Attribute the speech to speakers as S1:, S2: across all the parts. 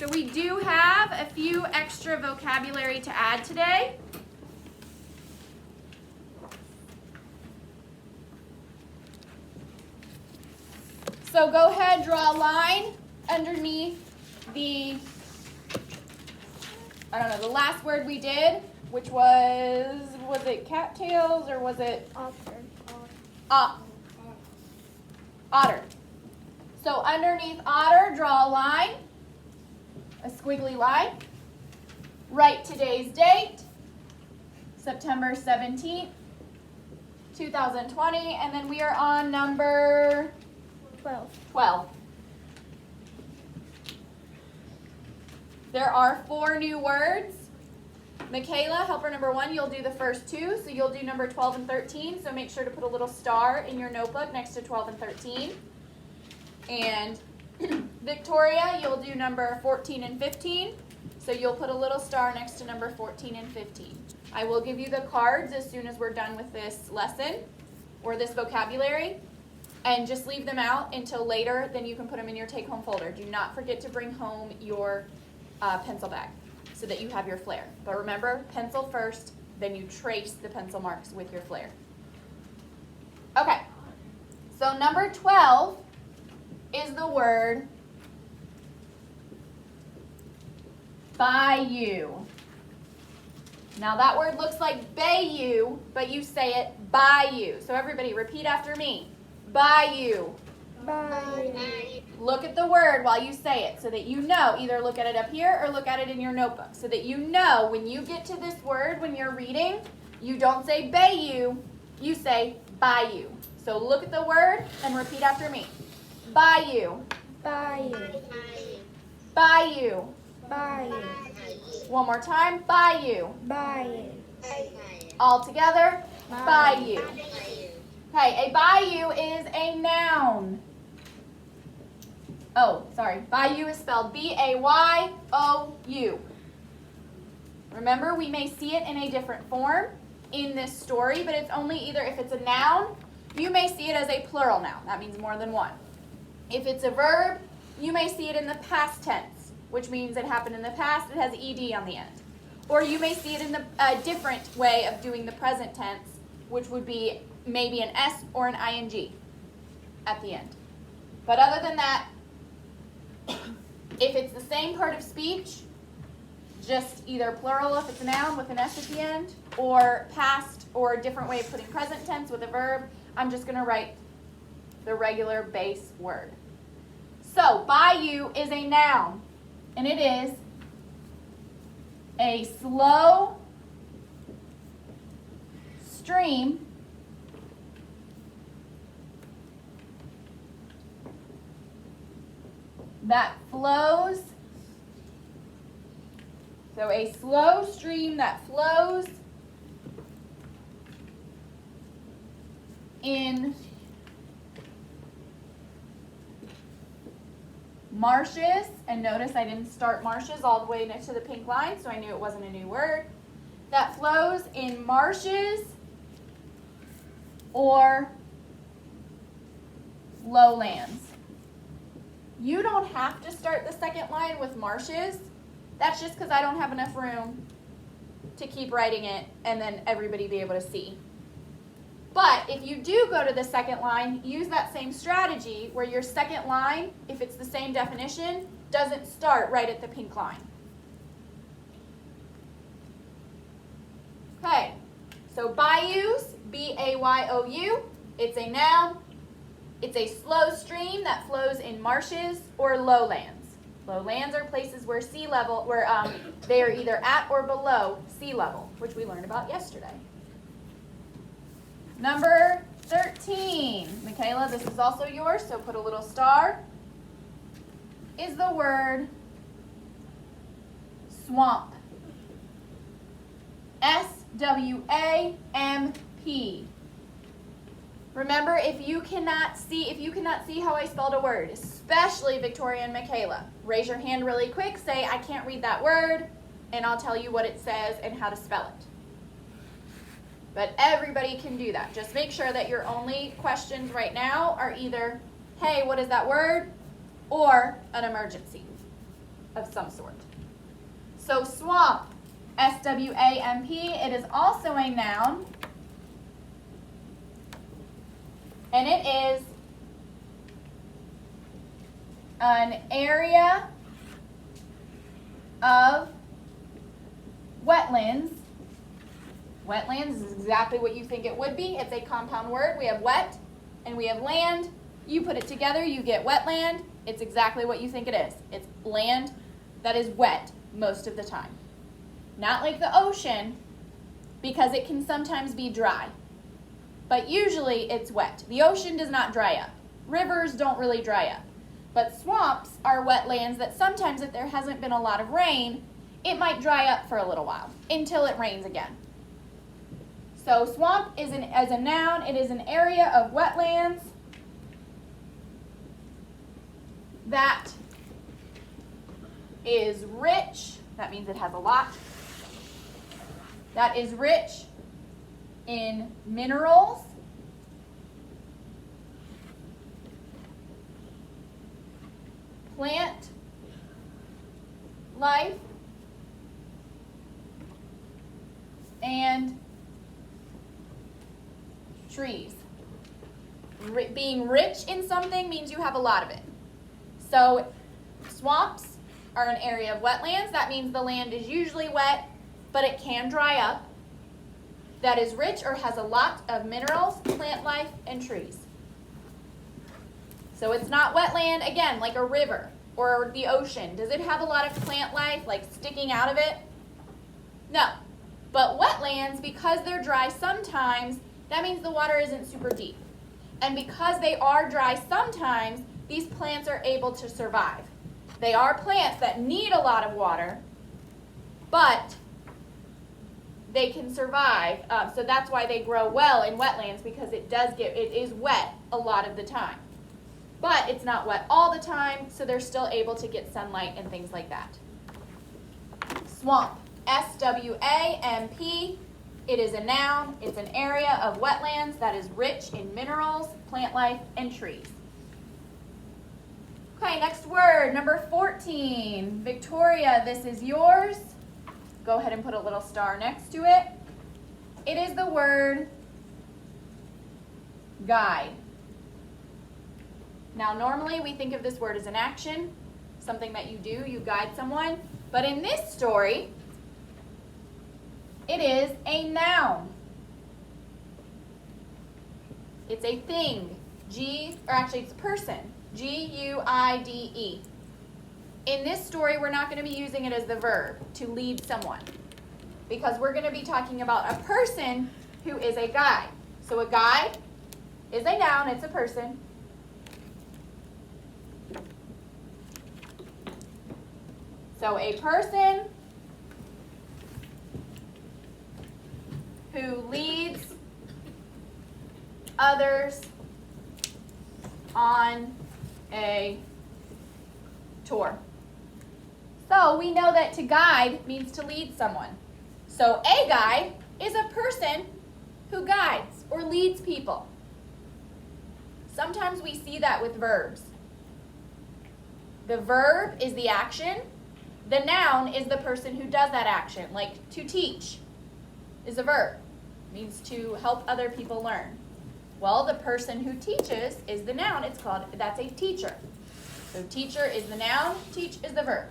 S1: So we do have a few extra vocabulary to add today. So go ahead, draw a line underneath the, the last word we did, which was it cattails or was it? Otter. So underneath otter, draw a line, a squiggly line. Write today's date, September 17th, 2020, and then we are on number 12. There are 4 new words. Michaela, helper number 1, you'll do the first 2, so you'll do number 12 and 13, so make sure to put a little star in your notebook next to 12 and 13. And Victoria, you'll do number 14 and 15, so you'll put a little star next to number 14 and 15. I will give you the cards as soon as we're done with this lesson, or this vocabulary, and just leave them out until later, then you can put them in your take-home folder. Do not forget to bring home your pencil bag so that you have your flare. But remember, pencil first, then you trace the pencil marks with your flare. Okay, so number 12 is the word bayou. Now that word looks like bayou, but you say it bayou. So everybody repeat after me. Bayou.
S2: Bayou.
S1: Look at the word while you say it so that you know. Either look at it up here or look at it in your notebook so that you know when you get to this word when you're reading, you don't say bayou, you say bayou. So look at the word and repeat after me. Bayou.
S2: Bayou.
S1: Bayou.
S2: Bayou.
S1: One more time. Bayou.
S2: Bayou.
S1: All together.
S2: Bayou.
S1: Bayou. Okay, a bayou is a noun. Oh, sorry. Bayou is spelled B-A-Y-O-U. Remember, we may see it in a different form in this story, but it's only either if it's a noun, you may see it as a plural noun. That means more than one. If it's a verb, you may see it in the past tense, which means it happened in the past. It has ed on the end. Or you may see it in a different way of doing the present tense, which would be maybe an S or an ing at the end. But other than that, if it's the same part of speech, just either plural if it's a noun with an S at the end, or past or a different way of putting present tense with a verb, I'm just going to write the regular base word. So, bayou is a noun, and it is a slow stream that flows. So a slow stream that flows in marshes, and notice I didn't start marshes all the way next to the pink line, so I knew it wasn't a new word. That flows in marshes or lowlands. You don't have to start the second line with marshes. That's just because I don't have enough room to keep writing it and then everybody be able to see. But if you do go to the second line, use that same strategy where your second line, if it's the same definition, doesn't start right at the pink line. Okay, so bayous, B-A-Y-O-U, it's a noun. It's a slow stream that flows in marshes or lowlands. Lowlands are places where sea level, they are either at or below sea level, which we learned about yesterday. Number 13, Michaela, this is also yours, so put a little star, is the word swamp. S-W-A-M-P. Remember, if you cannot see how I spelled a word, especially Victoria and Michaela, raise your hand really quick, say, I can't read that word, and I'll tell you what it says and how to spell it. But everybody can do that. Just make sure that your only questions right now are either, hey, what is that word? Or an emergency. of some sort. So swamp, S-W-A-M-P, it is also a noun, and it is an area of wetlands. Wetlands is exactly what you think it would be. It's a compound word. We have wet and we have land. You put it together, you get wetland. It's exactly what you think it is. It's land that is wet most of the time. Not like the ocean, because it can sometimes be dry. But usually it's wet. The ocean does not dry up. Rivers don't really dry up. But swamps are wetlands that sometimes, if there hasn't been a lot of rain, it might dry up for a little while until it rains again. So swamp is as a noun, it is an area of wetlands that is rich. That means it has a lot. That is rich in minerals, plant life, and trees. Being rich in something means you have a lot of it. So swamps are an area of wetlands. That means the land is usually wet, but it can dry up. That is rich or has a lot of minerals, plant life, and trees. So it's not wetland, again, like a river or the ocean. Does it have a lot of plant life, like sticking out of it? No. But wetlands, because they're dry sometimes, that means the water isn't super deep. And because they are dry sometimes, these plants are able to survive. They are plants that need a lot of water, but they can survive. So that's why they grow well in wetlands, because it is wet a lot of the time. But it's not wet all the time, so they're still able to get sunlight and things like that. Swamp, S-W-A-M-P. It is a noun. It's an area of wetlands that is rich in minerals, plant life, and trees. Okay, next word, number 14. Victoria, this is yours. Go ahead and put a little star next to it. It is the word guide. Now, normally we think of this word as an action, something that you do, you guide someone. But in this story, it is a noun. It's a thing. It's a person. G-U-I-D-E. In this story, we're not going to be using it as the verb to lead someone, because we're going to be talking about a person who is a guide. So a guide is a noun, it's a person. So a person who leads others on a tour. So we know that to guide means to lead someone. So a guide is a person who guides or leads people. Sometimes we see that with verbs. The verb is the action. The noun is the person who does that action. Like to teach is a verb. It means to help other people learn. Well, the person who teaches is the noun. That's a teacher. So teacher is the noun, teach is the verb.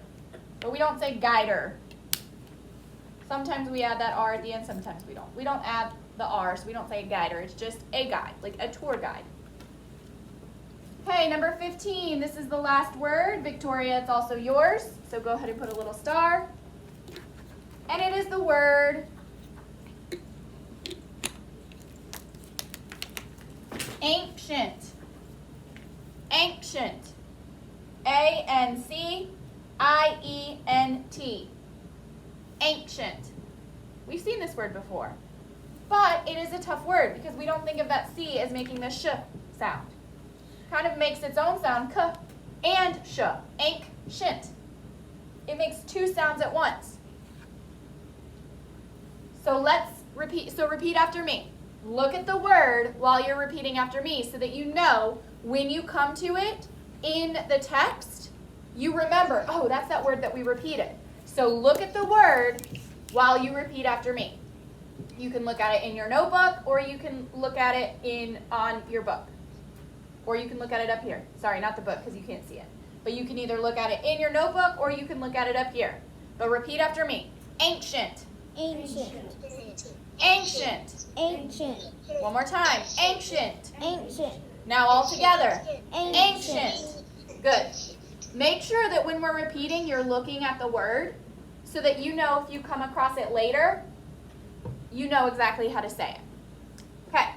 S1: But we don't say guider. Sometimes we add that R at the end, sometimes we don't. We don't add the R, so we don't say guider. It's just a guide, like a tour guide. Okay, number 15. This is the last word. Victoria, it's also yours. So go ahead and put a little star. And it is the word ancient. Ancient. A-N-C-I-E-N-T. Ancient. We've seen this word before. But it is a tough word because we don't think of that C as making the sh sound. Kind of makes its own sound, k and sh. Ancient. It makes two sounds at once. So let's repeat. So repeat after me. Look at the word while you're repeating after me so that you know when you come to it in the text, you remember, oh, that's that word that we repeated. So look at the word while you repeat after me. You can look at it in your notebook, or you can look at it on your book. Or you can look at it up here. Sorry, not the book because you can't see it. But you can either look at it in your notebook or you can look at it up here. But repeat after me. Ancient.
S2: Ancient.
S1: Ancient.
S2: Ancient.
S1: One more time. Ancient.
S2: Ancient.
S1: Now all together.
S2: Ancient.
S1: Ancient. Good. Make sure that when we're repeating, you're looking at the word so that you know if you come across it later, you know exactly how to say it. Okay.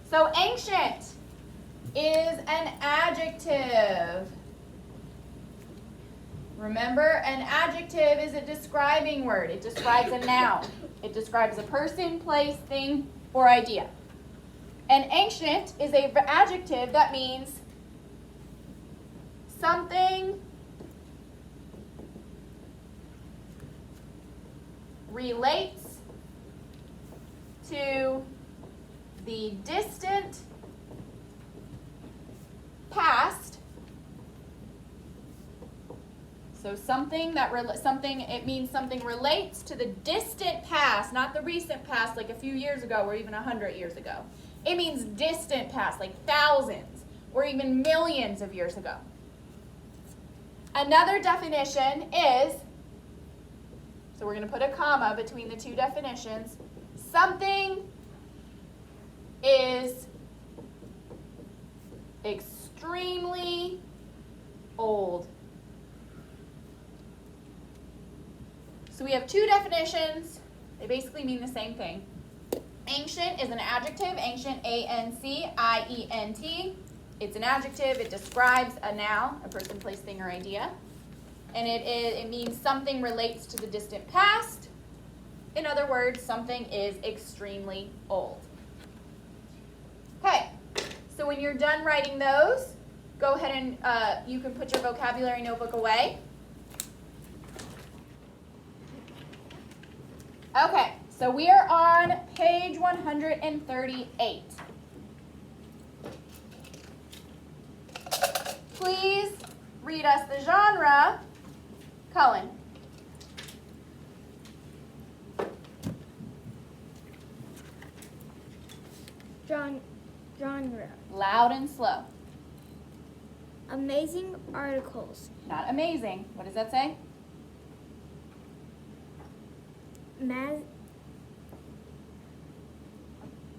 S1: So ancient is an adjective. Remember, an adjective is a describing word. It describes a noun. It describes a person, place, thing, or idea. And ancient is an adjective that means something relates to the distant past. So it means something relates to the distant past, not the recent past like a few years ago or even 100 years ago. It means distant past, like thousands or even millions of years ago. Another definition is, so we're going to put a comma between the two definitions, something is extremely old. So we have two definitions. They basically mean the same thing. Ancient is an adjective, ancient, A-N-C-I-E-N-T. It's an adjective. It describes a noun, a person, place, thing, or idea. And it means something relates to the distant past. In other words, something is extremely old. Okay, so when you're done writing those, go ahead and you can put your vocabulary notebook away. Okay, so we are on page 138. Please read us the genre. Cullen.
S2: Genre.
S1: Loud and slow.
S2: Amazing articles.
S1: Not amazing. What does that say?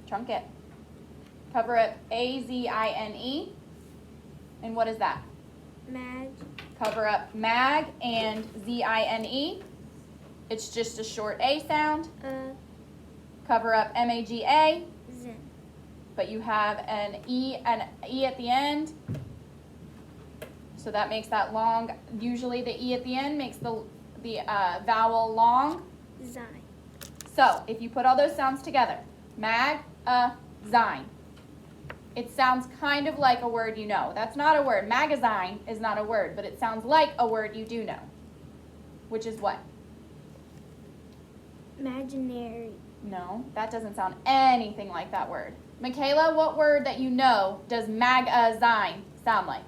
S1: Trunk it. Cover it A-Z-I-N-E. And what is that? Cover up mag and Z-I-N-E. It's just a short A sound. Cover up M-A-G-A.
S2: Zen.
S1: But you have an E at the end. So that makes that long. Usually the E at the end makes the vowel long.
S2: Zine.
S1: So if you put all those sounds together, mag-a-zine. It sounds kind of like a word you know. That's not a word. Magazine is not a word, but it sounds like a word you do know. Which is what?
S2: Imaginary.
S1: No, that doesn't sound anything like that word. Michaela, what word that you know does magazine sound like?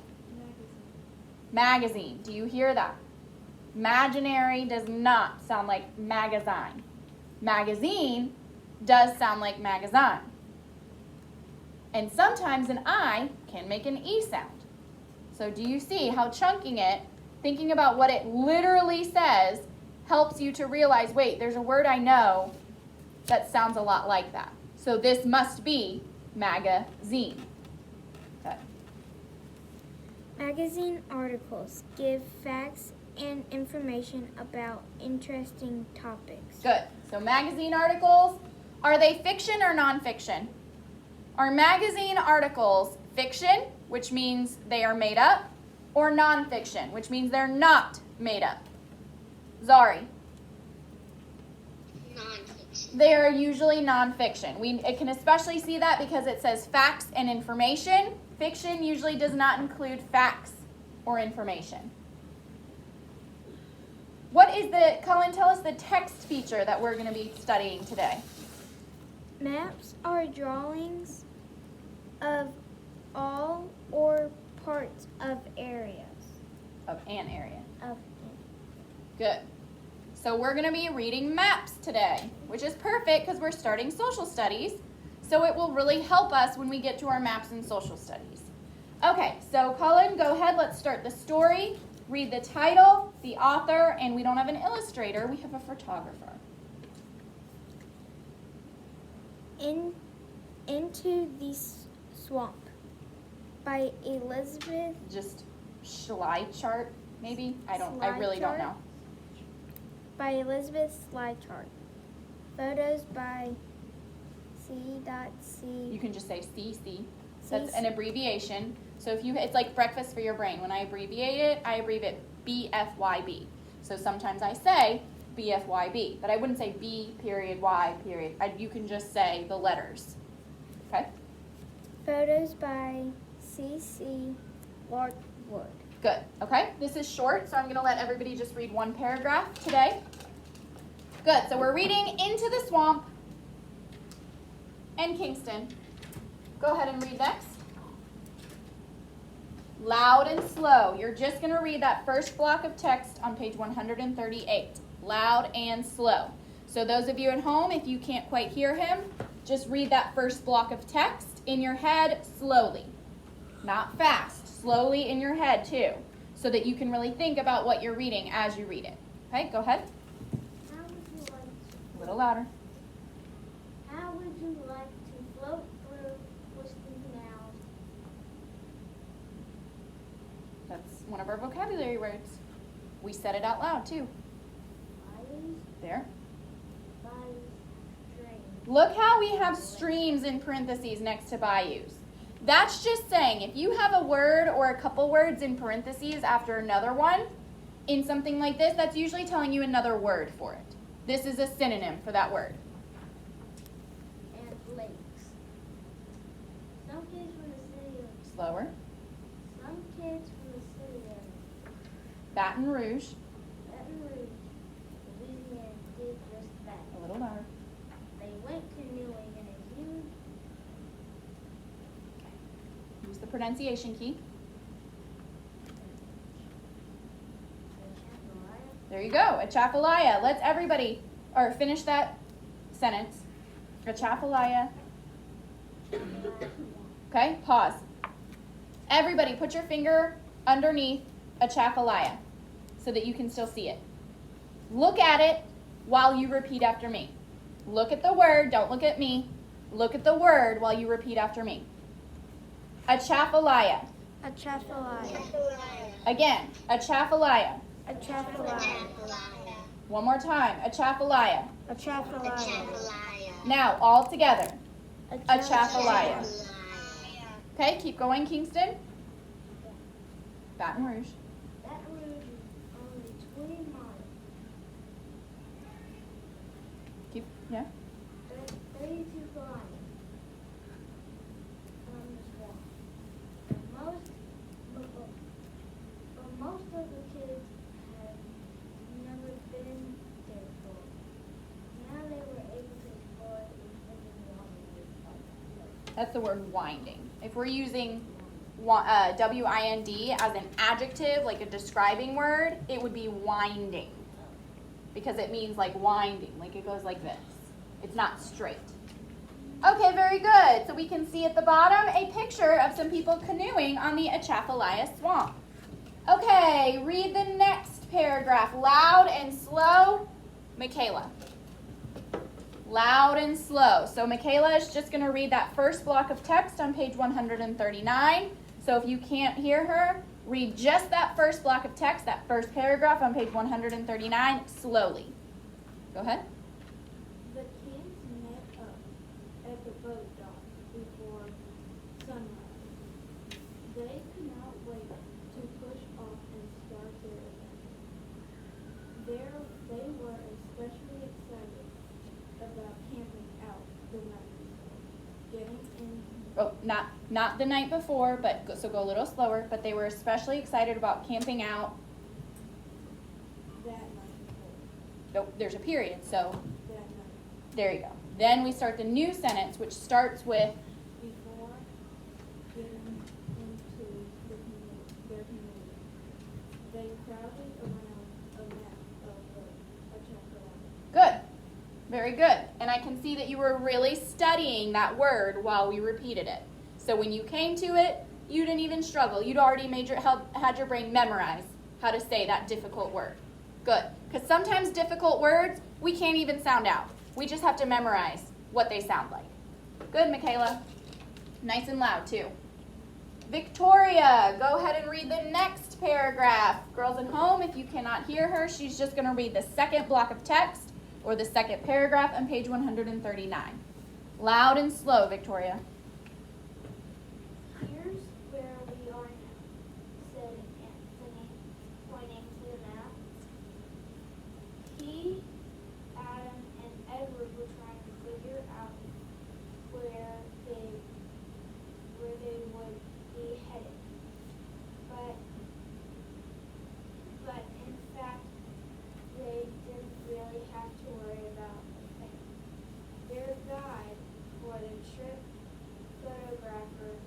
S1: Magazine. Do you hear that? Imaginary does not sound like magazine. Magazine does sound like magazine. And sometimes an I can make an E sound. So do you see how chunking it, thinking about what it literally says, helps you to realize, wait, there's a word I know that sounds a lot like that. So this must be magazine. Okay.
S2: Magazine articles give facts and information about interesting topics.
S1: Good. So magazine articles, are they fiction or nonfiction? Are magazine articles fiction, which means they are made up, or nonfiction, which means they're not made up? Zari.
S3: Nonfiction.
S1: They are usually nonfiction. It can especially see that because it says facts and information. Fiction usually does not include facts or information. Cullen, tell us the text feature that we're going to be studying today.
S2: Maps are drawings of all or parts of areas.
S1: Of an area.
S2: Of
S1: Good. So we're going to be reading maps today, which is perfect because we're starting social studies. So it will really help us when we get to our maps and social studies. Okay, so Cullen, go ahead. Let's start the story. Read the title, the author, and we don't have an illustrator. We have a photographer.
S2: Into the Swamp by Elizabeth.
S1: Just slide chart, maybe? I really don't know.
S2: By Elizabeth Slychart. Photos by C.C.
S1: You can just say CC. That's an abbreviation. So it's like breakfast for your brain. When I abbreviate it BFYB. So sometimes I say BFYB, but I wouldn't say B period Y period. You can just say the letters. Okay?
S2: Photos by C.C. Larkwood.
S1: Good. Okay? This is short, so I'm going to let everybody just read one paragraph today. Good. So we're reading Into the Swamp and Kingston. Go ahead and read next. Loud and slow. You're just going to read that first block of text on page 138. Loud and slow. So those of you at home, if you can't quite hear him, just read that first block of text in your head slowly. Not fast. Slowly in your head too, so that you can really think about what you're reading as you read it. Okay, go ahead.
S2: How would you like
S1: A little louder.
S2: How would you like to float through twisting canals?
S1: That's one of our vocabulary words. We said it out loud too.
S2: Bayous
S1: There.
S2: by streams.
S1: Look how we have streams in parentheses next to bayous. That's just saying if you have a word or a couple words in parentheses after another one, in something like this, that's usually telling you another word for it. This is a synonym for that word.
S2: And lakes. Some kids from the city of
S1: Slower.
S2: Some kids from the city of
S1: Baton Rouge.
S2: Baton Rouge, Louisiana did just that.
S1: A little louder.
S2: They went canoeing in a huge
S1: Use the pronunciation key. There you go. Atchafalaya. Let's everybody, or finish that sentence. Atchafalaya. Okay, pause. Everybody put your finger underneath Atchafalaya so that you can still see it. Look at it while you repeat after me. Look at the word. Don't look at me. Look at the word while you repeat after me. Atchafalaya.
S2: Atchafalaya.
S1: Again, Atchafalaya.
S2: Atchafalaya.
S1: One more time, Atchafalaya.
S2: Atchafalaya.
S1: Now, all together, Atchafalaya. Okay, keep going, Kingston. Baton Rouge.
S2: Baton Rouge is only 20 miles.
S1: Keep, yeah.
S2: 32 kilometers from the swamp. Most of the kids had never been there before. Now they were able to explore it and
S1: That's the word winding. If we're using W-I-N-D as an adjective, like a describing word, it would be winding. Because it means like winding, like it goes like this. It's not straight. Okay, very good. So we can see at the bottom a picture of some people canoeing on the Atchafalaya Swamp. Okay, read the next paragraph. Loud and slow. Michaela. Loud and slow. So Michaela is just going to read that first block of text on page 139. So if you can't hear her, read just that first block of text, that first paragraph on page 139, slowly. Go ahead.
S3: The kids met up at the boat dock before sunrise. They could not wait to push off and start their adventure. They were especially excited about camping out the night before, getting in.
S1: Oh, not the night before, so go a little slower. But they were especially excited about camping out.
S3: That night before.
S1: Nope, there's a period, so
S3: That night
S1: there you go. Then we start the new sentence, which starts with,
S3: before getting into their community. They they crowded around a map of the Atchafalaya.
S1: Good. Very good. And I can see that you were really studying that word while we repeated it. So when you came to it, you didn't even struggle. You'd already had your brain memorize how to say that difficult word. Good. Because sometimes difficult words, we can't even sound out. We just have to memorize what they sound like. Good, Michaela. Nice and loud, too. Victoria, go ahead and read the next paragraph. Girls at home, if you cannot hear her, she's just going to read the second block of text or the second paragraph on page 139. Loud and slow, Victoria.
S2: Here's where we are now, said Anthony, pointing to the map. He, Adam, and Edward were trying to figure out where they would be headed. But in fact, they didn't really have to worry about a thing. Their guide for the trip,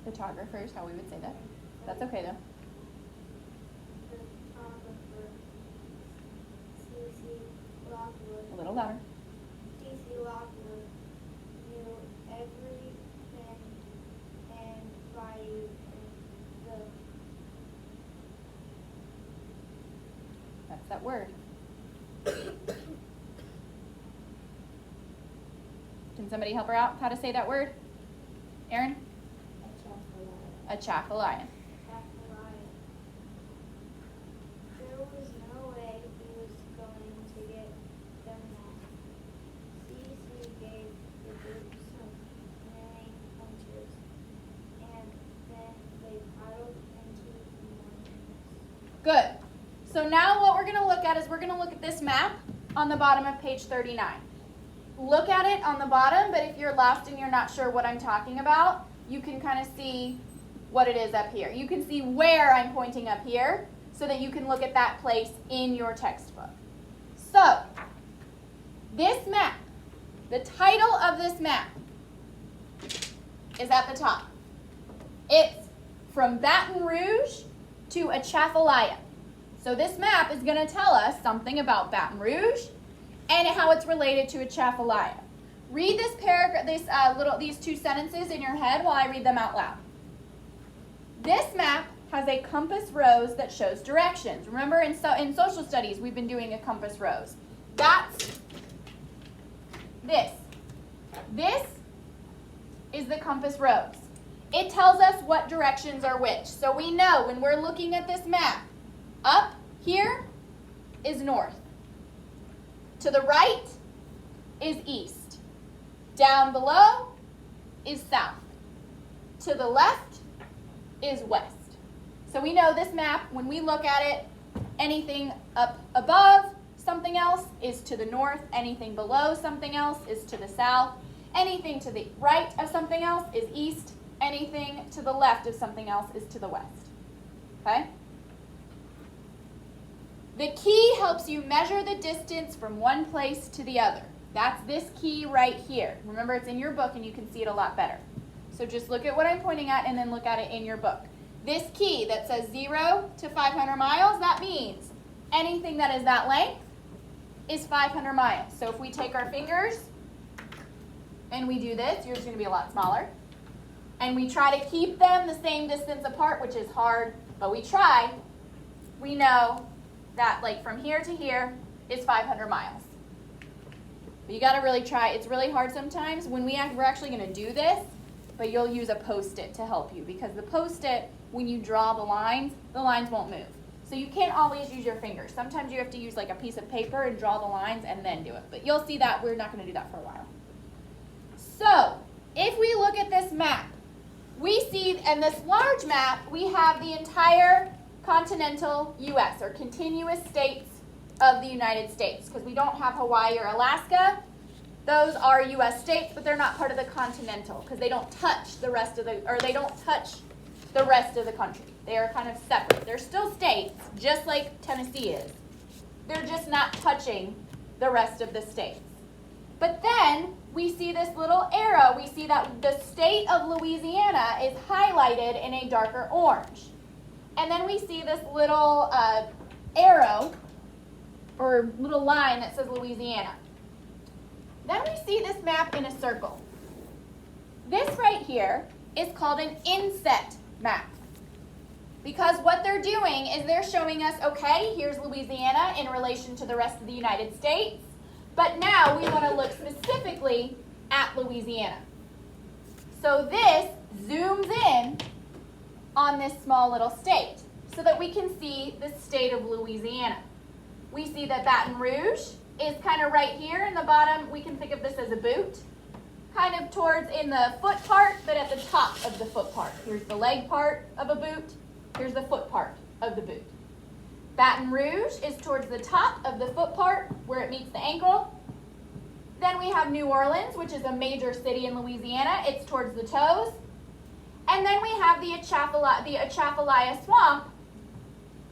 S1: Photographer is how we would say that. That's okay, though.
S2: photographer, C.C. Lockwood.
S1: A little louder.
S2: C.C. Lockwood knew everything and bayou and the
S1: That's that word. Can somebody help her out how to say that word? Aaron? Atchafalaya.
S2: Atchafalaya. There was no way he was going to get them all. C.C. gave the group some many hunters, and then they paddled into the morning mist.
S1: Good. So now what we're going to look at is we're going to look at this map on the bottom of page 39. Look at it on the bottom, but if you're lost and you're not sure what I'm talking about, you can kind of see what it is up here. You can see where I'm pointing up here so that you can look at that place in your textbook. So, this map, the title of this map is at the top. It's from Baton Rouge to Atchafalaya. So this map is going to tell us something about Baton Rouge and how it's related to Atchafalaya. Read this paragraph, these two sentences in your head while I read them out loud. This map has a compass rose that shows directions. Remember in social studies we've been doing a compass rose. That's this. This is the compass rose. It tells us what directions are which. So we know when we're looking at this map, up here is north. To the right is east. Down below is south. To the left is west. So we know this map, when we look at it, anything up above something else is to the north, anything below something else is to the south, anything to the right of something else is east, anything to the left of something else is to the west. Okay? The key helps you measure the distance from one place to the other. That's this key right here. Remember, it's in your book and you can see it a lot better. So just look at what I'm pointing at and then look at it in your book. This key that says 0 to 500 miles, that means anything that is that length is 500 miles. So if we take our fingers and we do this, yours is going to be a lot smaller. And we try to keep them the same distance apart, which is hard, but we try. We know that like from here to here is 500 miles. But you got to really try. It's really hard sometimes when we're actually going to do this, but you'll use a Post-it to help you because the Post-it, when you draw the lines won't move. So you can't always use your fingers. Sometimes you have to use like a piece of paper and draw the lines and then do it. But you'll see that we're not going to do that for a while. So if we look at this map, we see in this large map, we have the entire continental U.S. or continuous states of the United States because we don't have Hawaii or Alaska. Those are U.S. states, but they're not part of the continental because they don't touch the rest of the country. They are kind of separate. They're still states, just like Tennessee is. They're just not touching the rest of the states. But then we see this little arrow. We see that the state of Louisiana is highlighted in a darker orange. And then we see this little arrow or little line that says Louisiana. Then we see this map in a circle. This right here is called an inset map. Because what they're doing is they're showing us, okay, here's Louisiana in relation to the rest of the United States, but now we want to look specifically at Louisiana. So this zooms in on this small little state so that we can see the state of Louisiana. We see that Baton Rouge is kind of right here in the bottom. We can think of this as a boot, kind of towards in the foot part, but at the top of the foot part. Here's the leg part of a boot. Here's the foot part of the boot. Baton Rouge is towards the top of the foot part where it meets the ankle. Then we have New Orleans, which is a major city in Louisiana. It's towards the toes. And then we have the Atchafalaya Swamp,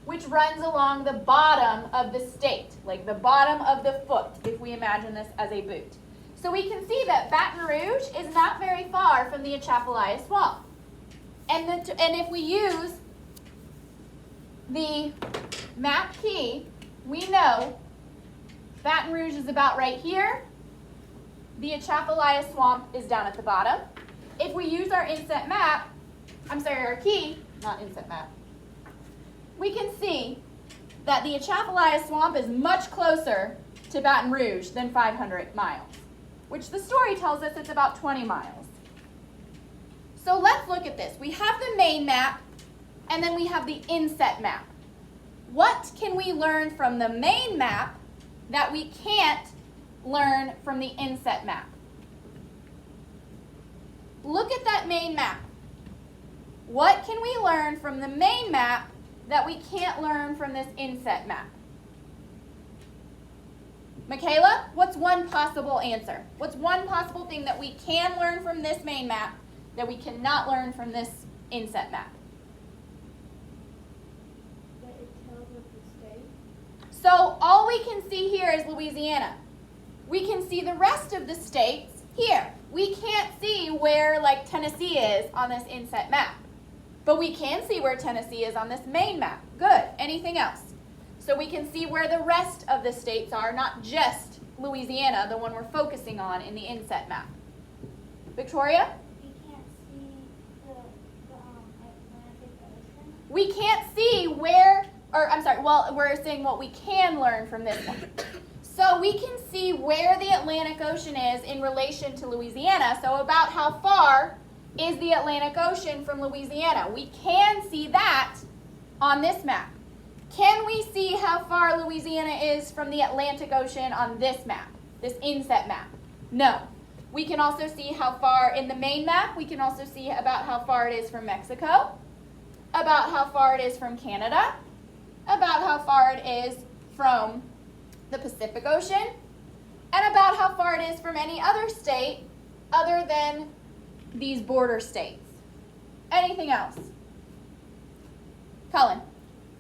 S1: which runs along the bottom of the state, like the bottom of the foot, if we imagine this as a boot. So we can see that Baton Rouge is not very far from the Atchafalaya Swamp. And if we use the map key, we know Baton Rouge is about right here. The Atchafalaya Swamp is down at the bottom. If we use our inset map, our key, not inset map, we can see that the Atchafalaya Swamp is much closer to Baton Rouge than 500 miles, which the story tells us it's about 20 miles. So let's look at this. We have the main map, and then we have the inset map. What can we learn from the main map that we can't learn from the inset map? Look at that main map. What can we learn from the main map that we can't learn from this inset map? Michaela, what's one possible answer? What's one possible thing that we can learn from this main map that we cannot learn from this inset map?
S3: That it tells us the state.
S1: So all we can see here is Louisiana. We can see the rest of the states here. We can't see where like Tennessee is on this inset map. But we can see where Tennessee is on this main map. Good. Anything else? So we can see where the rest of the states are, not just Louisiana, the one we're focusing on in the inset map. Victoria?
S2: We can't see the Atlantic Ocean.
S1: We can't see where, we're saying what we can learn from this one. So we can see where the Atlantic Ocean is in relation to Louisiana. So about how far is the Atlantic Ocean from Louisiana? We can see that on this map. Can we see how far Louisiana is from the Atlantic Ocean on this map, this inset map? No. We can also see how far in the main map. We can also see about how far it is from Mexico, about how far it is from Canada, about how far it is from the Pacific Ocean, and about how far it is from any other state other than these border states. Anything else? Colin?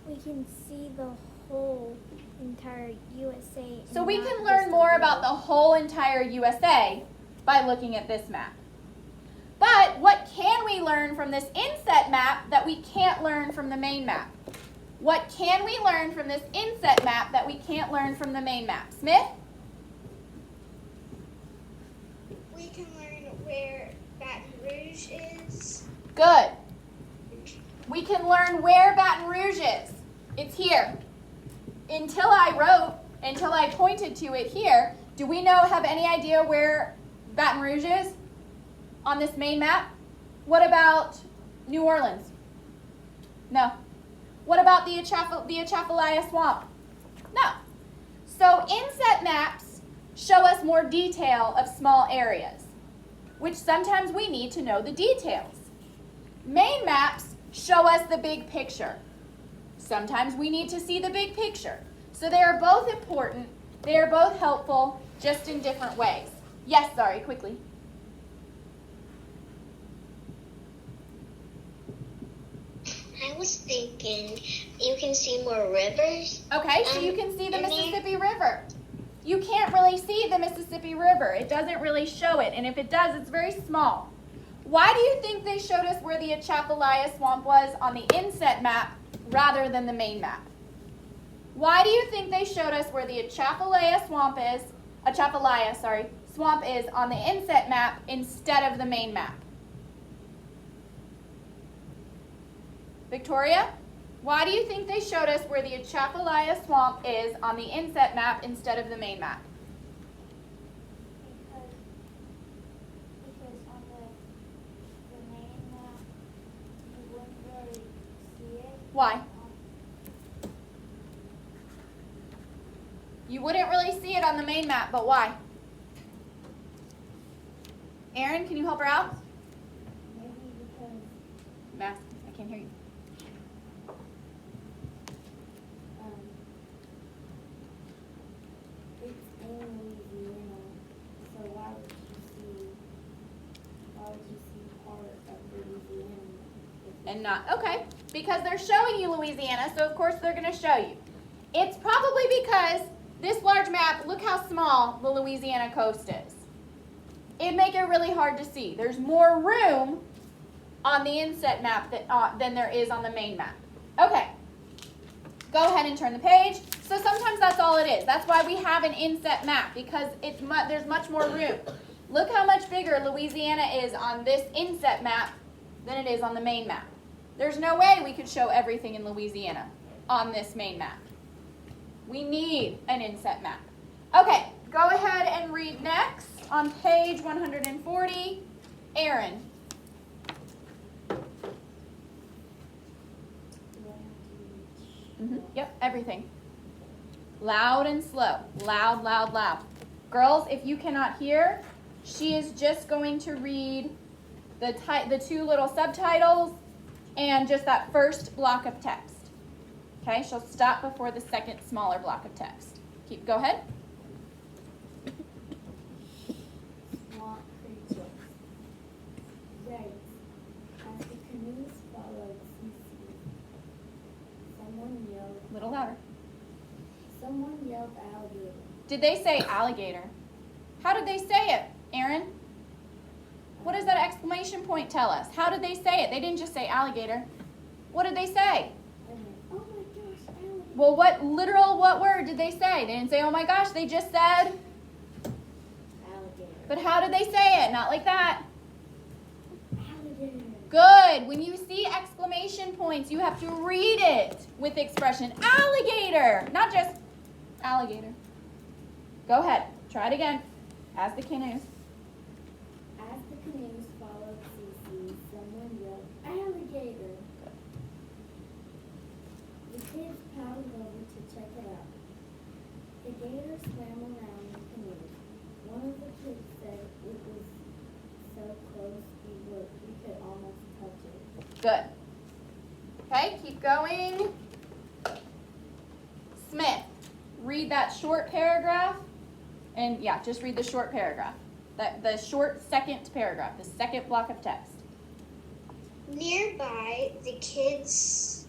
S2: We can see the whole entire USA.
S1: So we can learn more about the whole entire USA by looking at this map. But what can we learn from this inset map that we can't learn from the main map? What can we learn from this inset map that we can't learn from the main map? Smith?
S2: We can learn where Baton Rouge is.
S1: Good. We can learn where Baton Rouge is. It's here. Until I pointed to it here, do we have any idea where Baton Rouge is on this main map? What about New Orleans? No. What about the Atchafalaya Swamp? No. So inset maps show us more detail of small areas, which sometimes we need to know the details. Main maps show us the big picture. Sometimes we need to see the big picture. So they are both important. They are both helpful, just in different ways. Yes, sorry, quickly.
S4: I was thinking you can see more rivers.
S1: Okay, so you can see the
S4: in there.
S1: Mississippi River. You can't really see the Mississippi River. It doesn't really show it, and if it does, it's very small. Why do you think they showed us where the Atchafalaya Swamp was on the inset map rather than the main map? Why do you think they showed us where the Atchafalaya swamp is on the inset map instead of the main map? Victoria, why do you think they showed us where the Atchafalaya swamp is on the inset map instead of the main map?
S2: Because on the main map, you wouldn't really see it.
S1: Why? You wouldn't really see it on the main map, but why? Erin, can you help her out?
S3: Maybe because
S1: Mask, I can't hear you.
S3: it's in Louisiana, so why would you see part of Louisiana?
S1: And not, okay, because they're showing you Louisiana, so of course they're going to show you. It's probably because this large map, look how small the Louisiana coast is. It'd make it really hard to see. There's more room on the inset map than there is on the main map. Okay, go ahead and turn the page. So sometimes that's all it is. That's why we have an inset map, because there's much more room. Look how much bigger Louisiana is on this inset map than it is on the main map. There's no way we could show everything in Louisiana on this main map. We need an inset map. Okay, go ahead and read next on page 140. Erin. Yep, everything. Loud and slow. Loud, loud, loud. Girls, if you cannot hear, she is just going to read the two little subtitles and just that first block of text. Okay, she'll stop before the second smaller block of text. Go ahead.
S3: Swamp creatures. Yikes. As the canoes followed Cece, someone yelled alligator.
S1: Did they say alligator? How did they say it, Erin? What does that exclamation point tell us? How did they say it? They didn't just say alligator. What did they say?
S3: And then, oh my gosh, alligator.
S1: Well, what word did they say? They didn't say, oh my gosh, they just said,
S3: Alligator.
S1: but how did they say it? Not like that.
S3: Alligator.
S1: Good. When you see exclamation points, you have to read it with expression. Alligator, not just alligator. Go ahead. Try it again. As the canoes.
S3: As the canoes followed Cece, someone yelled, alligator. The kids paddled over to check it out. The gator swam around the canoes. One of the kids said it was so close we could almost touch it.
S1: Good. Okay, keep going. Smith, read that short paragraph. And yeah, just read the short paragraph. The short second paragraph, the second block of text.
S4: Nearby, the kids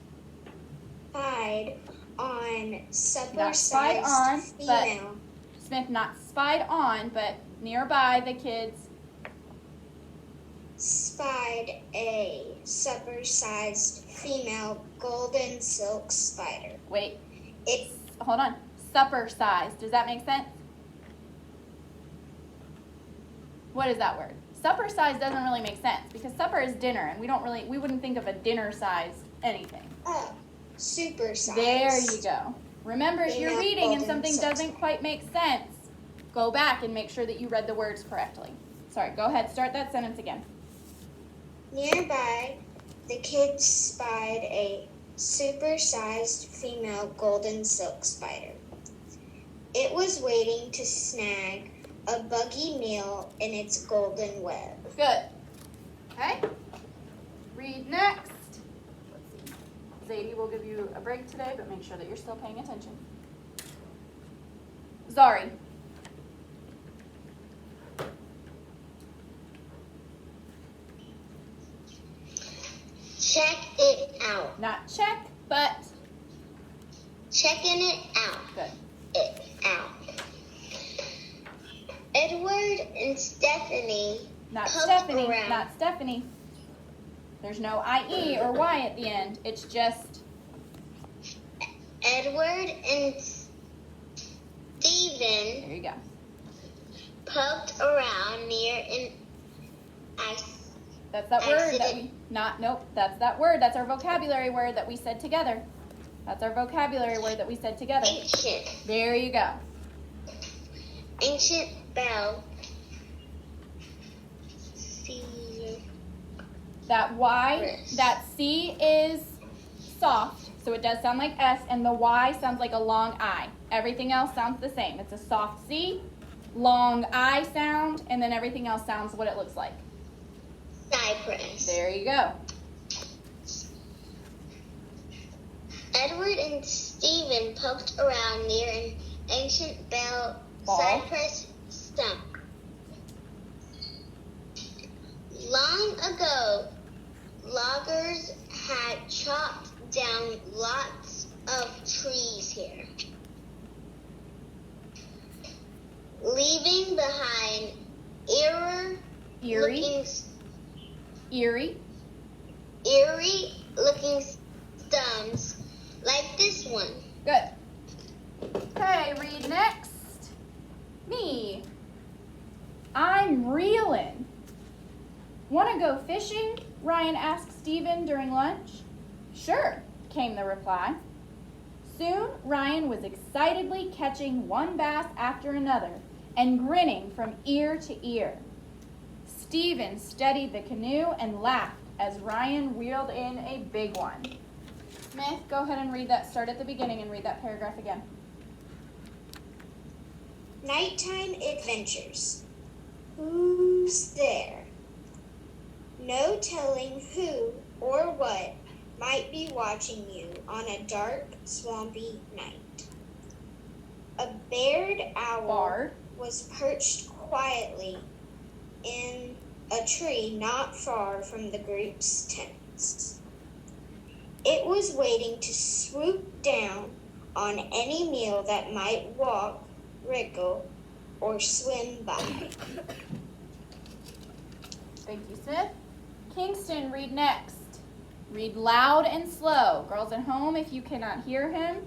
S4: spied on
S1: Not spied on,
S4: supper-sized
S1: but
S4: female.
S1: Smith not spied on, but nearby the kids
S4: Spied a supper-sized female golden silk spider.
S1: wait,
S4: It
S1: hold on. Supper size. Does that make sense? What is that word? Supper size doesn't really make sense because supper is dinner and we wouldn't think of a dinner size anything.
S4: super-sized.
S1: There you go. Remember, if you're
S4: Female
S1: reading and
S4: golden
S1: something
S4: silk
S1: doesn't quite make sense, go back and make sure that you read the words correctly. Sorry, go ahead. Start that sentence again.
S4: Nearby, the kids spied a super-sized female golden silk spider. It was waiting to snag a buggy meal in its golden web.
S1: Good. Okay. Read next. Let's see. Zadie will give you a break today, but make sure that you're still paying attention. Zari.
S4: Check it out.
S1: Not check, but
S4: Checking it out.
S1: good.
S4: It out. Edward and Stephanie
S1: Not
S4: come
S1: Stephanie.
S4: around.
S1: Not Stephanie. There's no IE or Y at the end. It's just
S4: Edward and
S1: There
S4: Stephen
S1: you go.
S4: poked around near an ice.
S1: That's that word that
S4: Accident.
S1: we, nope, that's that word. That's our vocabulary word that we said together. That's our vocabulary word that we said together. There you go.
S4: Ancient bell. C.
S1: That Y,
S4: Yes.
S1: that C is soft, so it does sound like S, and the Y sounds like a long I. Everything else sounds the same. It's a soft C, long I sound, and then everything else sounds what it looks like.
S4: Cypress.
S1: There you go.
S4: Edward and Stephen poked around near an ancient bell
S1: Ball.
S4: cypress stump. Long ago, loggers had chopped down lots of trees here, leaving behind
S1: Eerie,
S4: eerie-looking stumps like this one.
S1: good. Okay, read next. Me. I'm reelin'. Want to go fishing? Ryan asked Stephen during lunch. Sure, came the reply. Soon, Ryan was excitedly catching one bass after another and grinning from ear to ear. Stephen steadied the canoe and laughed as Ryan reeled in a big one. Smith, go ahead and read that. Start at the beginning and read that paragraph again.
S4: Nighttime adventures. Who's there? No telling who or what might be watching you on a dark, swampy night. A barred owl
S1: Bard.
S4: was perched quietly in a tree not far from the group's tents. It was waiting to swoop down on any meal that might walk, wriggle, or swim by.
S1: Thank you, Smith. Kingston, read next. Read loud and slow. Girls at home, if you cannot hear him,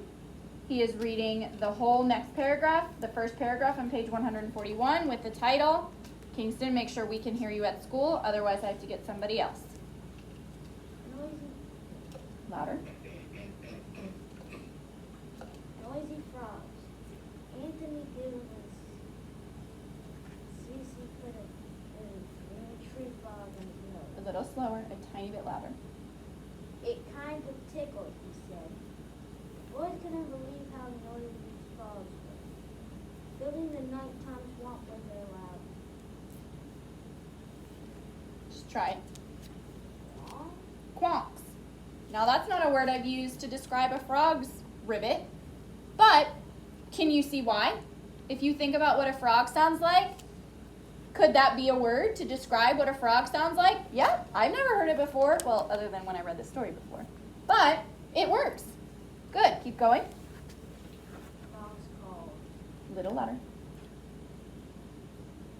S1: he is reading the whole next paragraph, the first paragraph on page 141 with the title. Kingston, make sure we can hear you at school, otherwise I have to get somebody else. Louder.
S3: Noisy frogs. Anthony Gillis. Cece put a tree frog in his nose.
S1: A little slower, a tiny bit louder.
S3: It kind of tickled, he said. Boys couldn't believe how noisy these frogs were. Filling the nighttime swamp when they're loud.
S1: Just try it.
S3: Aw.
S1: Quonks. Now that's not a word I've used to describe a frog's ribbit, but can you see why? If you think about what a frog sounds like, could that be a word to describe what a frog sounds like? Yeah, I've never heard it before. Well, other than when I read the story before. But it works. Good. Keep going.
S3: Frogs called.
S1: Little louder.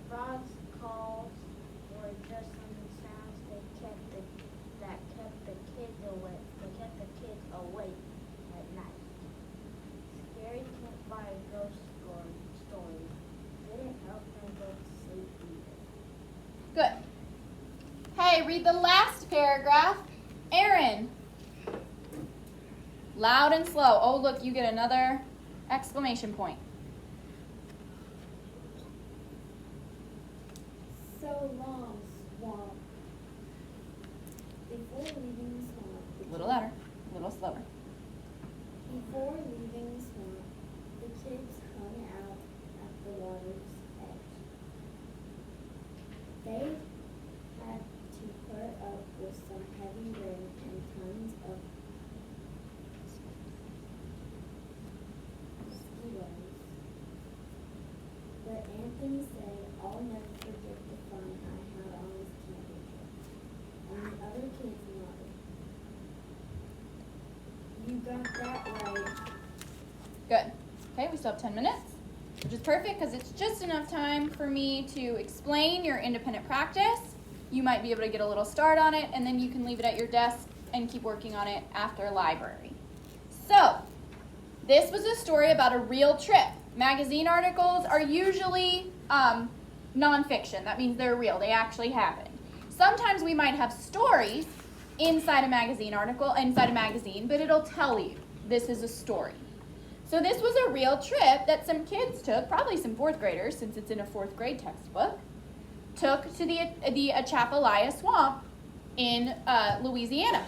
S3: Frogs calls were just some sounds that kept the kids awake. They kept the kids awake at night. Scary campfire ghost stories didn't help them go to sleep either.
S1: Good. Hey, read the last paragraph. Aaron. Loud and slow. Oh, look, you get another exclamation point.
S3: So long, swamp. Before leaving the swamp,
S1: A little louder, a little slower.
S3: Before leaving the swamp, the kids hung out at the water's edge. They had to put up with some heavy rain and tons of mosquitoes. But Anthony said, "I'll never forget the fun I had on this camping trip." And the other kids nodded. You got that right.
S1: Good. Okay, we still have 10 minutes, which is perfect because it's just enough time for me to explain your independent practice. You might be able to get a little start on it, and then you can leave it at your desk and keep working on it after library. So, This was a story about a real trip. Magazine articles are usually nonfiction. That means they're real. They actually happened. Sometimes we might have stories inside a magazine article, inside a magazine, but it'll tell you this is a story. So this was a real trip that some kids took, probably some fourth graders, since it's in a fourth grade textbook, took to the Atchafalaya Swamp in Louisiana.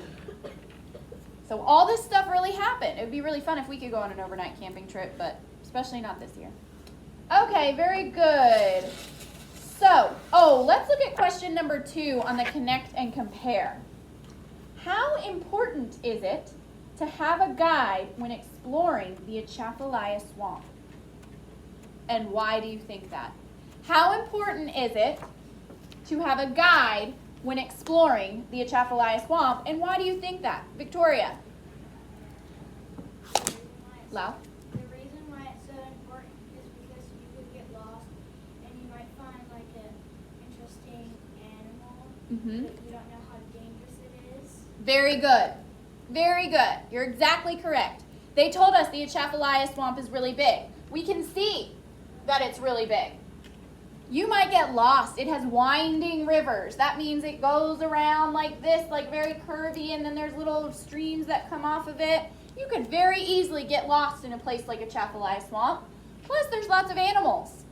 S1: So all this stuff really happened. It would be really fun if we could go on an overnight camping trip, but especially not this year. Okay, very good. So, let's look at question number 2 on the connect and compare. How important is it to have a guide when exploring the Atchafalaya Swamp? And why do you think that? How important is it to have a guide when exploring the Atchafalaya Swamp, and why do you think that? Victoria? Loud.
S2: The reason why it's so important is because you could get lost and you might find like an interesting animal, but you don't know how dangerous it is.
S1: Very good. Very good. You're exactly correct. They told us the Atchafalaya Swamp is really big. We can see that it's really big. You might get lost. It has winding rivers. That means it goes around like this, like very curvy, and then there's little streams that come off of it. You could very easily get lost in a place like Atchafalaya Swamp. Plus, there's lots of animals.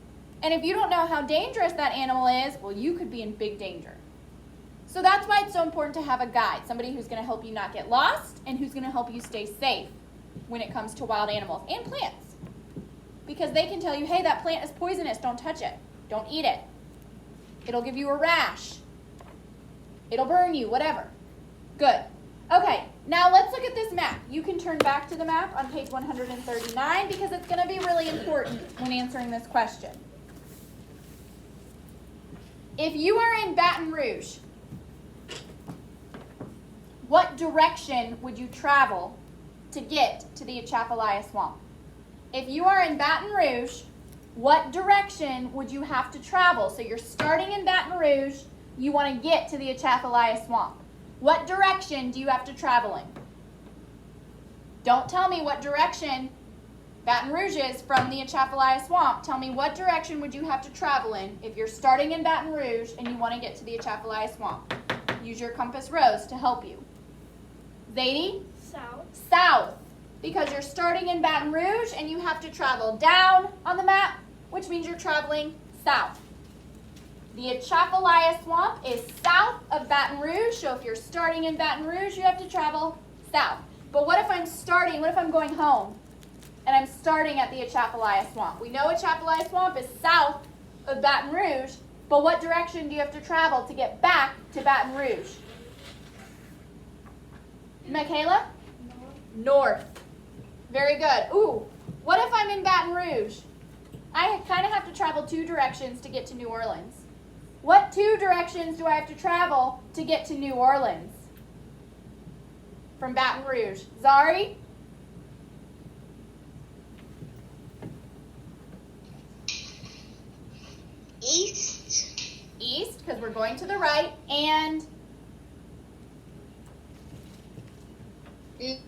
S1: And if you don't know how dangerous that animal is, well, you could be in big danger. So that's why it's so important to have a guide, somebody who's going to help you not get lost and who's going to help you stay safe when it comes to wild animals and plants. Because they can tell you, hey, that plant is poisonous, don't touch it. Don't eat it. It'll give you a rash. It'll burn you, whatever. Good. Okay, now let's look at this map. You can turn back to the map on page 139 because it's going to be really important when answering this question. If you are in Baton Rouge, what direction would you travel to get to the Atchafalaya Swamp? If you are in Baton Rouge, what direction would you have to travel? So you're starting in Baton Rouge, you want to get to the Atchafalaya Swamp. What direction do you have to travel in? Don't tell me what direction Baton Rouge is from the Atchafalaya Swamp. Tell me what direction would you have to travel in if you're starting in Baton Rouge and you want to get to the Atchafalaya Swamp. Use your compass rose to help you. Zadie?
S2: South.
S1: South. Because you're starting in Baton Rouge and you have to travel down on the map, which means you're traveling south. The Atchafalaya Swamp is south of Baton Rouge, so if you're starting in Baton Rouge, you have to travel south. But what if I'm going home and I'm starting at the Atchafalaya Swamp? We know Atchafalaya Swamp is south of Baton Rouge, but what direction do you have to travel to get back to Baton Rouge? Michaela? North. Very good. Ooh, what if I'm in Baton Rouge? I kind of have to travel 2 directions to get to New Orleans. What 2 directions do I have to travel to get to New Orleans from Baton Rouge? Zari?
S4: East.
S1: East, because we're going to the right, and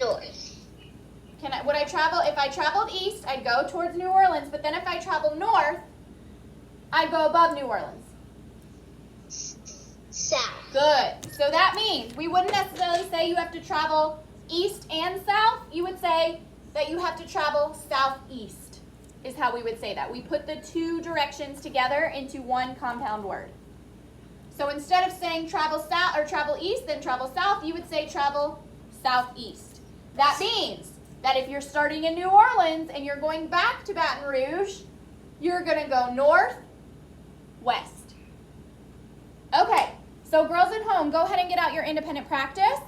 S4: North.
S1: If I traveled east, I'd go towards New Orleans, but then if I traveled north, I'd go above New Orleans.
S4: South.
S1: Good. So that means we wouldn't necessarily say you have to travel east and south. You would say that you have to travel southeast is how we would say that. We put the 2 directions together into one compound word. So instead of saying travel south or travel east, then travel south, you would say travel southeast. That means that if you're starting in New Orleans and you're going back to Baton Rouge, you're going to go north, west. Okay, so girls at home, go ahead and get out your independent practice.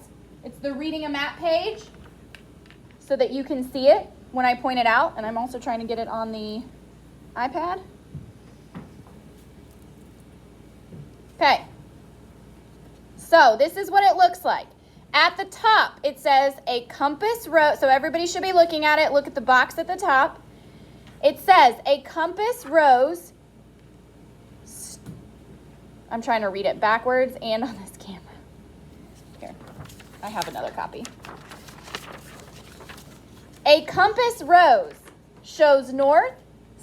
S1: It's the reading a map page so that you can see it when I point it out. And I'm also trying to get it on the iPad. Okay, so this is what it looks like. At the top, it says a compass rose. So everybody should be looking at it. Look at the box at the top. It says a compass rose. I'm trying to read it backwards and on this camera. Here, I have another copy. A compass rose shows north,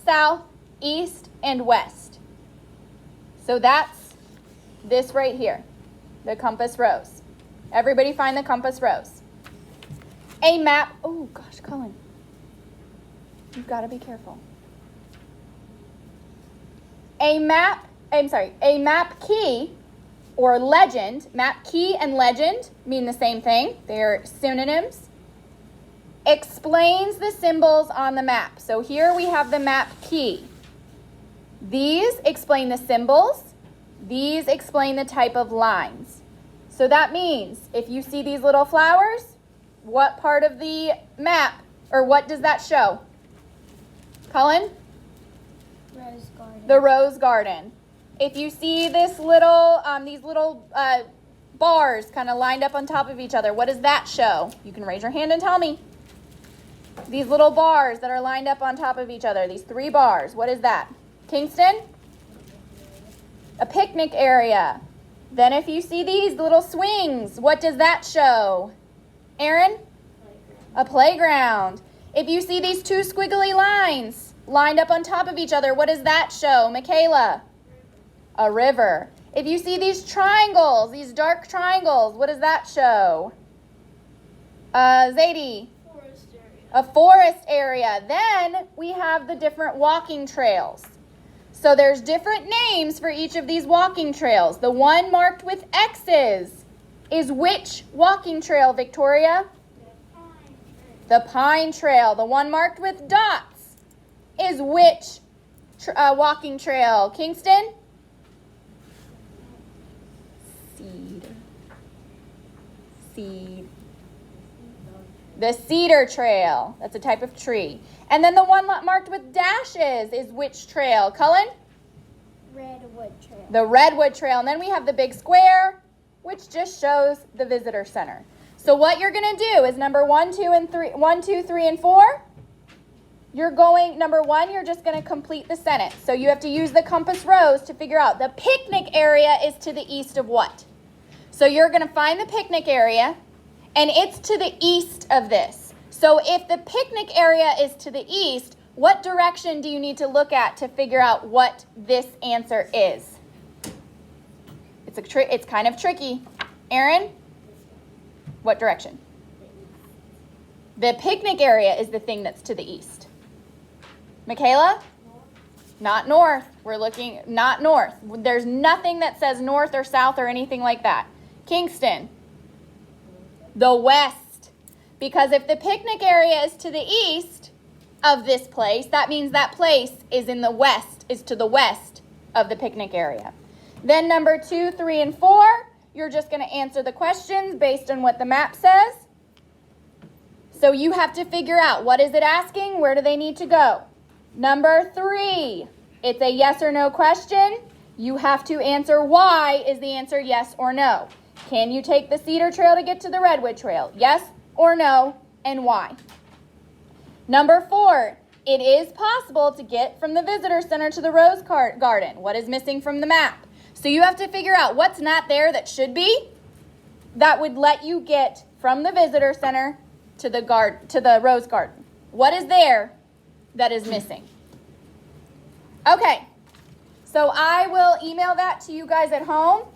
S1: south, east, and west. So that's this right here, the compass rose. Everybody find the compass rose. A map, oh gosh, Colin, you've got to be careful. A map key or legend, map key and legend mean the same thing. They're synonyms. Explains the symbols on the map. So here we have the map key. These explain the symbols. These explain the type of lines. So that means if you see these little flowers, what part of the map, or what does that show? Colin?
S2: Rose garden.
S1: The rose garden. If you see this little, these little bars kind of lined up on top of each other, what does that show? You can raise your hand and tell me. These little bars that are lined up on top of each other, these 3 bars, what is that? Kingston? A picnic area. Then if you see these little swings, what does that show? Aaron? A playground. If you see these 2 squiggly lines lined up on top of each other, what does that show? Michaela? A river. If you see these triangles, these dark triangles, what does that show? Zadie?
S3: Forest area.
S1: A forest area. Then we have the different walking trails. So there's different names for each of these walking trails. The one marked with X's is which walking trail, Victoria? The pine trail. The one marked with dots is which walking trail, Kingston? Seed. The cedar trail. That's a type of tree. And then the one marked with dashes is which trail? Cullen?
S2: Redwood trail.
S1: The redwood trail. And then we have the big square, which just shows the visitor center. So what you're going to do is number 1, 2, 3, and 4. You're going, number 1, you're just going to complete the sentence. So you have to use the compass rose to figure out the picnic area is to the east of what? So you're going to find the picnic area, and it's to the east of this. So if the picnic area is to the east, what direction do you need to look at to figure out what this answer is? It's kind of tricky. Aaron? What direction? The picnic area is the thing that's to the east. Michaela? Not north. We're looking, not north. There's nothing that says north or south or anything like that. Kingston? The west. Because if the picnic area is to the east of this place, that means that place is in the west, is to the west of the picnic area. Then number 2, 3, and 4, you're just going to answer the questions based on what the map says. So you have to figure out, what is it asking? Where do they need to go? Number 3, it's a yes or no question. You have to answer why is the answer yes or no. Can you take the cedar trail to get to the redwood trail? Yes or no, and why? Number 4, it is possible to get from the visitor center to the rose garden. What is missing from the map? So you have to figure out what's not there that should be, that would let you get from the visitor center to the rose garden. What is there that is missing? Okay, so I will email that to you guys at home.